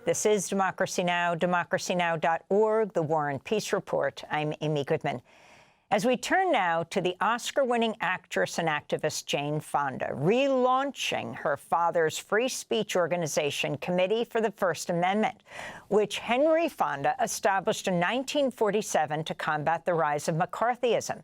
This is Democracy Now!, democracynow.org, The War and Peace Report. I'm Amy Goodman. As we turn now to the Oscar-winning actress and activist Jane Fonda, relaunching her father's free speech organization, Committee for the First Amendment, which Henry Fonda established in 1947 to combat the rise of McCarthyism.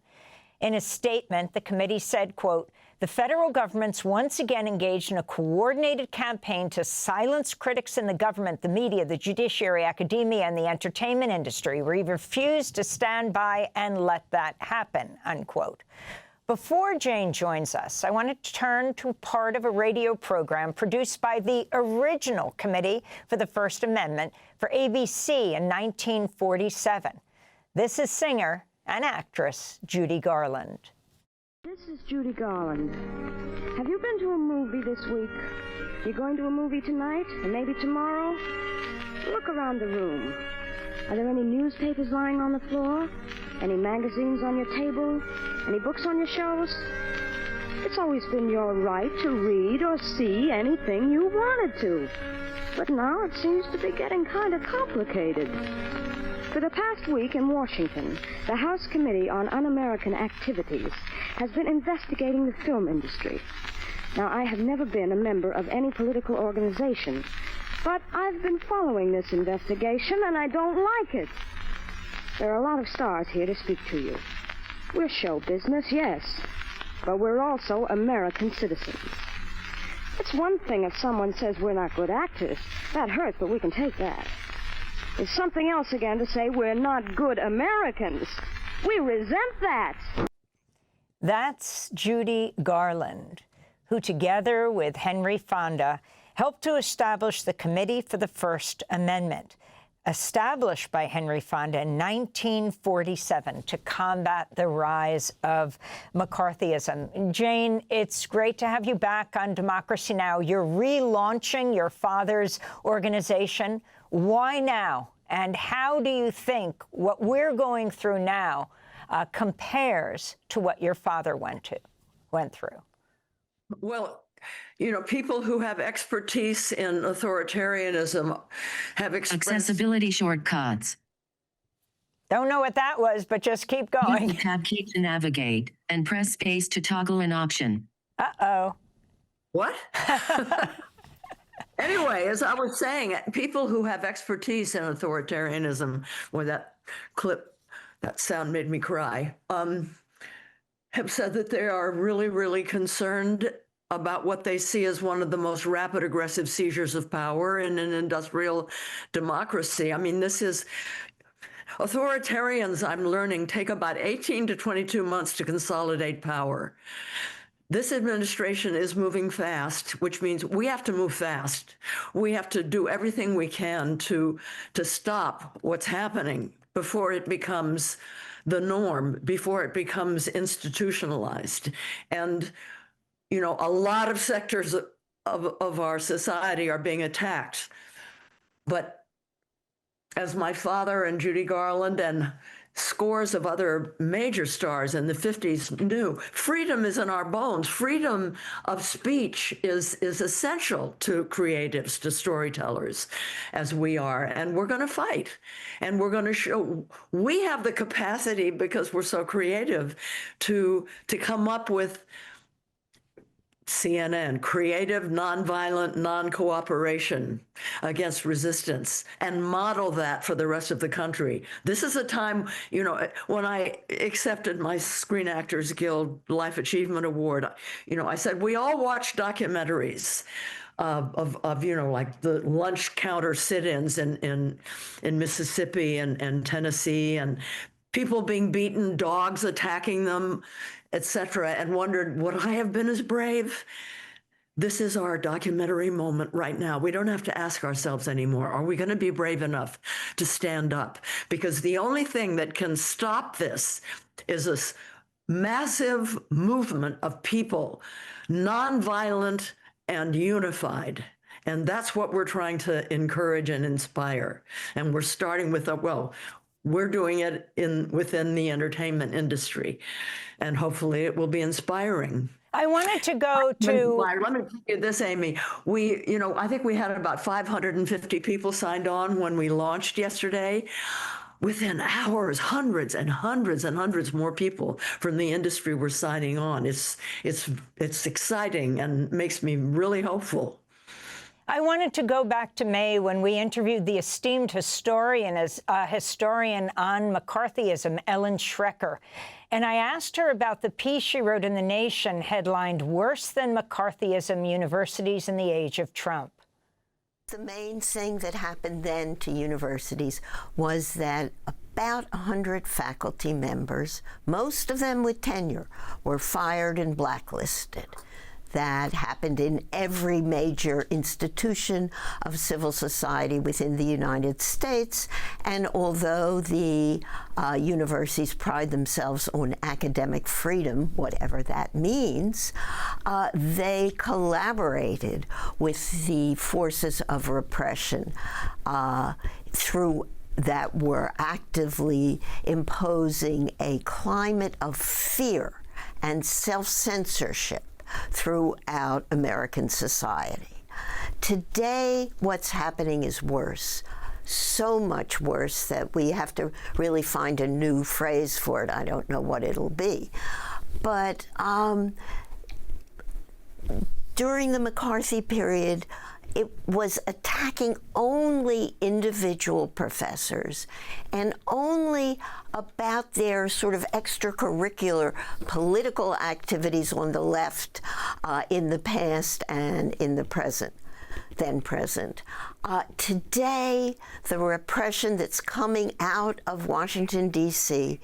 In a statement, the committee said, quote, "The federal government's once again engaged in a coordinated campaign to silence critics in the government, the media, the judiciary, academia, and the entertainment industry. We refuse to stand by and let that happen," unquote. Before Jane joins us, I want to turn to part of a radio program produced by the original Committee for the First Amendment for ABC in 1947. This is singer and actress Judy Garland. This is Judy Garland. Have you been to a movie this week? You going to a movie tonight and maybe tomorrow? Look around the room. Are there any newspapers lying on the floor? Any magazines on your table? Any books on your shelves? It's always been your right to read or see anything you wanted to. But now it seems to be getting kind of complicated. For the past week in Washington, the House Committee on Un-American Activities has been investigating the film industry. Now, I have never been a member of any political organization, but I've been following this investigation, and I don't like it. There are a lot of stars here to speak to you. We're show business, yes, but we're also American citizens. It's one thing if someone says we're not good actors. That hurts, but we can take that. It's something else again to say we're not good Americans. We resent that. That's Judy Garland, who together with Henry Fonda helped to establish the Committee for the First Amendment, established by Henry Fonda in 1947 to combat the rise of McCarthyism. Jane, it's great to have you back on Democracy Now! You're relaunching your father's organization. Why now? And how do you think what we're going through now compares to what your father went through? Well, you know, people who have expertise in authoritarianism have expressed... Accessibility shortcuts. Don't know what that was, but just keep going. Use the tab key to navigate and press space to toggle an option. Uh-oh. What? Anyway, as I was saying, people who have expertise in authoritarianism, or that clip, that sound made me cry, have said that they are really, really concerned about what they see as one of the most rapid aggressive seizures of power in an industrial democracy. I mean, this is... Authoritarians, I'm learning, take about 18 to 22 months to consolidate power. This administration is moving fast, which means we have to move fast. We have to do everything we can to stop what's happening before it becomes the norm, before it becomes institutionalized. And, you know, a lot of sectors of our society are being attacked. But as my father and Judy Garland and scores of other major stars in the 50s knew, freedom is in our bones. Freedom of speech is essential to creatives, to storytellers, as we are. And we're going to fight. And we're going to show we have the capacity, because we're so creative, to come up with CNN, creative, nonviolent, non-cooperation against resistance, and model that for the rest of the country. This is a time, you know, when I accepted my Screen Actors Guild Life Achievement Award, you know, I said, we all watch documentaries of you know, like the lunch counter sit-ins in Mississippi and Tennessee, and people being beaten, dogs attacking them, etc., and wondered, would I have been as brave? This is our documentary moment right now. We don't have to ask ourselves anymore, are we going to be brave enough to stand up? Because the only thing that can stop this is this massive movement of people, nonviolent and unified. And that's what we're trying to encourage and inspire. And we're starting with, we're doing it within the entertainment industry. And hopefully it will be inspiring. I wanted to go to... Let me tell you this, Amy. I think we had about 550 people signed on when we launched yesterday. Within hours, hundreds and hundreds and hundreds more people from the industry were signing on. It's exciting and makes me really hopeful. I wanted to go back to May when we interviewed the esteemed historian on McCarthyism, Ellen Schrecker. And I asked her about the piece she wrote in The Nation headlined, "Worse Than McCarthyism, Universities in the Age of Trump." The main thing that happened then to universities was that about 100 faculty members, most of them with tenure, were fired and blacklisted. That happened in every major institution of civil society within the United States. And although the universities pride themselves on academic freedom, whatever that means, they collaborated with the forces of repression that were actively imposing a climate of fear and self-censorship throughout American society. Today, what's happening is worse, so much worse that we have to really find a new phrase for it. I don't know what it'll be. But during the McCarthy period, it was attacking only individual professors and only about their sort of extracurricular political activities on the left in the past and in the present, then present. Today, the repression that's coming out of Washington, D.C.,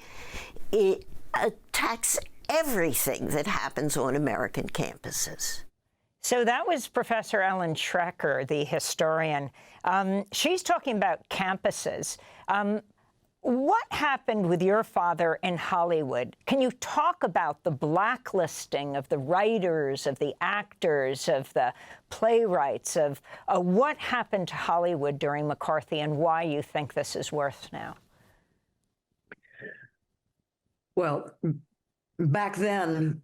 it attacks everything that happens on American campuses. So that was Professor Ellen Schrecker, the historian. She's talking about campuses. What happened with your father in Hollywood? Can you talk about the blacklisting of the writers, of the actors, of the playwrights, of what happened to Hollywood during McCarthy and why you think this is worse now? Well, back then,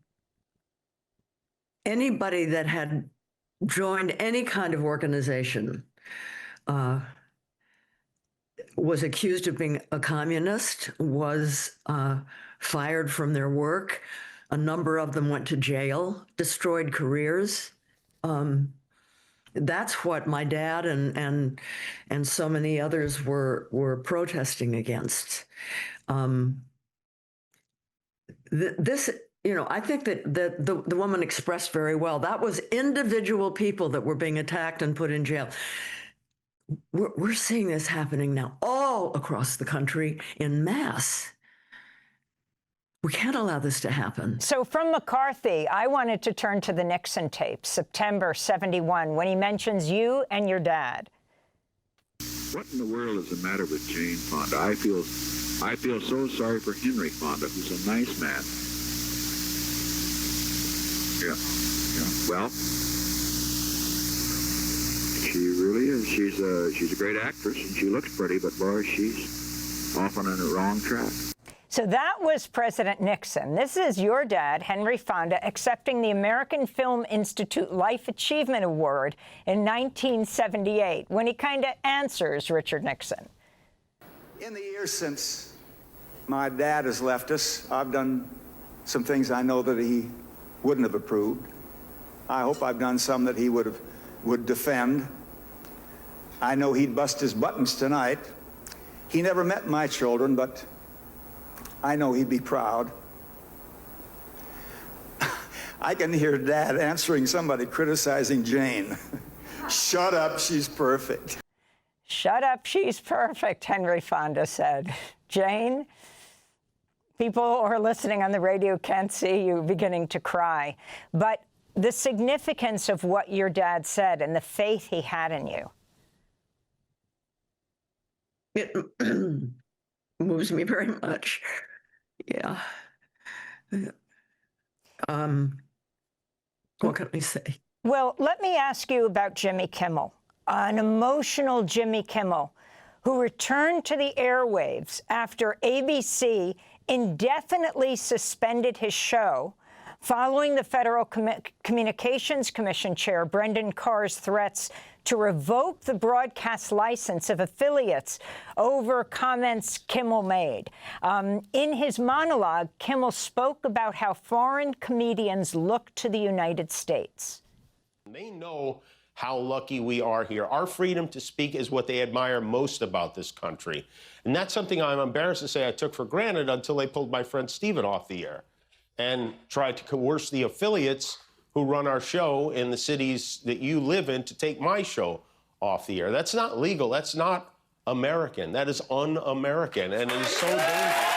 anybody that had joined any kind of organization was accused of being a communist, was fired from their work. A number of them went to jail, destroyed careers. That's what my dad and so many others were protesting against. I think that the woman expressed very well. That was individual people that were being attacked and put in jail. We're seeing this happening now all across the country in mass. We can't allow this to happen. So from McCarthy, I wanted to turn to the Nixon tape, September '71, when he mentions you and your dad. What in the world is the matter with Jane Fonda? I feel so sorry for Henry Fonda, who's a nice man. Yeah. Well, she really is. She's a great actress, and she looks pretty, but boy, she's often on the wrong track. So that was President Nixon. This is your dad, Henry Fonda, accepting the American Film Institute Life Achievement Award in 1978, when he kind of answers Richard Nixon. In the years since my dad has left us, I've done some things I know that he wouldn't have approved. I hope I've done some that he would defend. I know he'd bust his buttons tonight. He never met my children, but I know he'd be proud. I can hear Dad answering somebody criticizing Jane. Shut up, she's perfect. Shut up, she's perfect, Henry Fonda said. Jane, people who are listening on the radio can't see you beginning to cry. But the significance of what your dad said and the faith he had in you. It moves me very much. Yeah. What can we say? Well, let me ask you about Jimmy Kimmel, an emotional Jimmy Kimmel, who returned to the airwaves after ABC indefinitely suspended his show following the Federal Communications Commission Chair Brendan Carr's threats to revoke the broadcast license of affiliates over comments Kimmel made. In his monologue, Kimmel spoke about how foreign comedians look to the United States. They know how lucky we are here. Our freedom to speak is what they admire most about this country. And that's something I'm embarrassed to say I took for granted until they pulled my friend Stephen off the air and tried to coerce the affiliates who run our show in the cities that you live in to take my show off the air. That's not legal. That's not American. That is un-American, and it is so dangerous.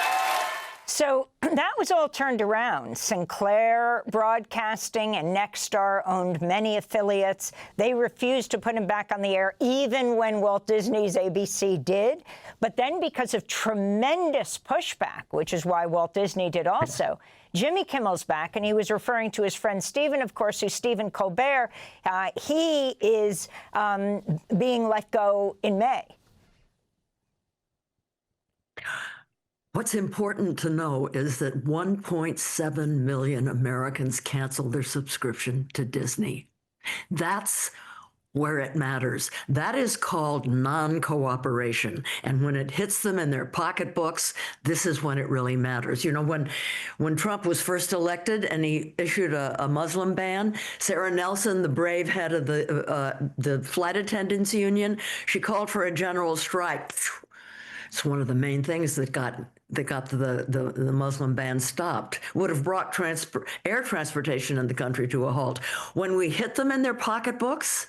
So that was all turned around. Sinclair Broadcasting and Nexstar owned many affiliates. They refused to put him back on the air, even when Walt Disney's ABC did. But then, because of tremendous pushback, which is why Walt Disney did also, Jimmy Kimmel's back, and he was referring to his friend Stephen, of course, who's Stephen Colbert. He is being let go in May. What's important to know is that 1.7 million Americans canceled their subscription to Disney. That's where it matters. That is called non-cooperation. And when it hits them in their pocketbooks, this is when it really matters. You know, when Trump was first elected and he issued a Muslim ban, Sarah Nelson, the brave head of the flight attendants union, she called for a general strike. It's one of the main things that got the Muslim ban stopped. Would have brought air transportation in the country to a halt. When we hit them in their pocketbooks,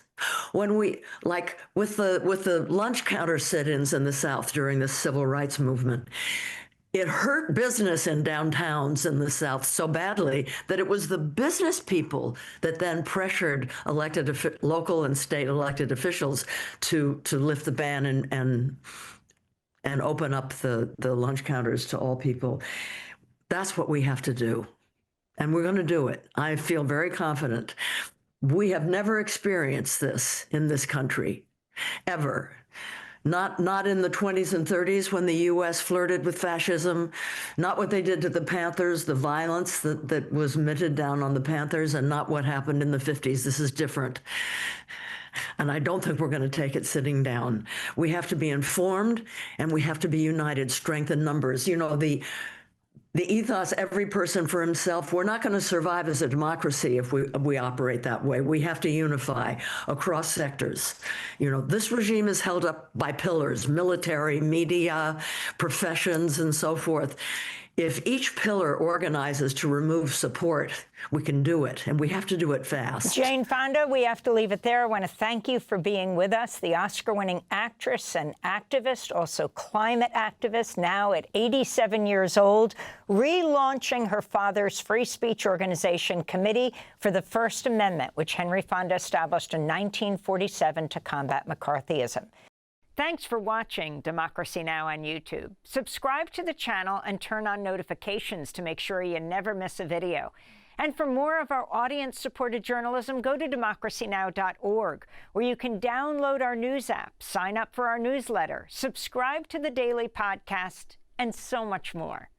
when we, like with the lunch counter sit-ins in the South during the civil rights movement, it hurt business in downtowns in the South so badly that it was the business people that then pressured local and state elected officials to lift the ban and open up the lunch counters to all people. That's what we have to do. And we're going to do it. I feel very confident. We have never experienced this in this country, ever. Not in the 20s and 30s when the U.S. flirted with fascism, not what they did to the Panthers, the violence that was meted down on the Panthers, and not what happened in the 50s. This is different. And I don't think we're going to take it sitting down. We have to be informed, and we have to be united, strength in numbers. You know, the ethos, every person for himself, we're not going to survive as a democracy if we operate that way. We have to unify across sectors. You know, this regime is held up by pillars, military, media, professions, and so forth. If each pillar organizes to remove support, we can do it, and we have to do it fast. Jane Fonda, we have to leave it there. I want to thank you for being with us, the Oscar-winning actress and activist, also climate activist, now at 87 years old, relaunching her father's free speech organization, Committee for the First Amendment, which Henry Fonda established in 1947 to combat McCarthyism. Thanks for watching Democracy Now! On YouTube. Subscribe to the channel and turn on notifications to make sure you never miss a video. And for more of our audience-supported journalism, go to democracynow.org, where you can download our news app, sign up for our newsletter, subscribe to the daily podcast, and so much more.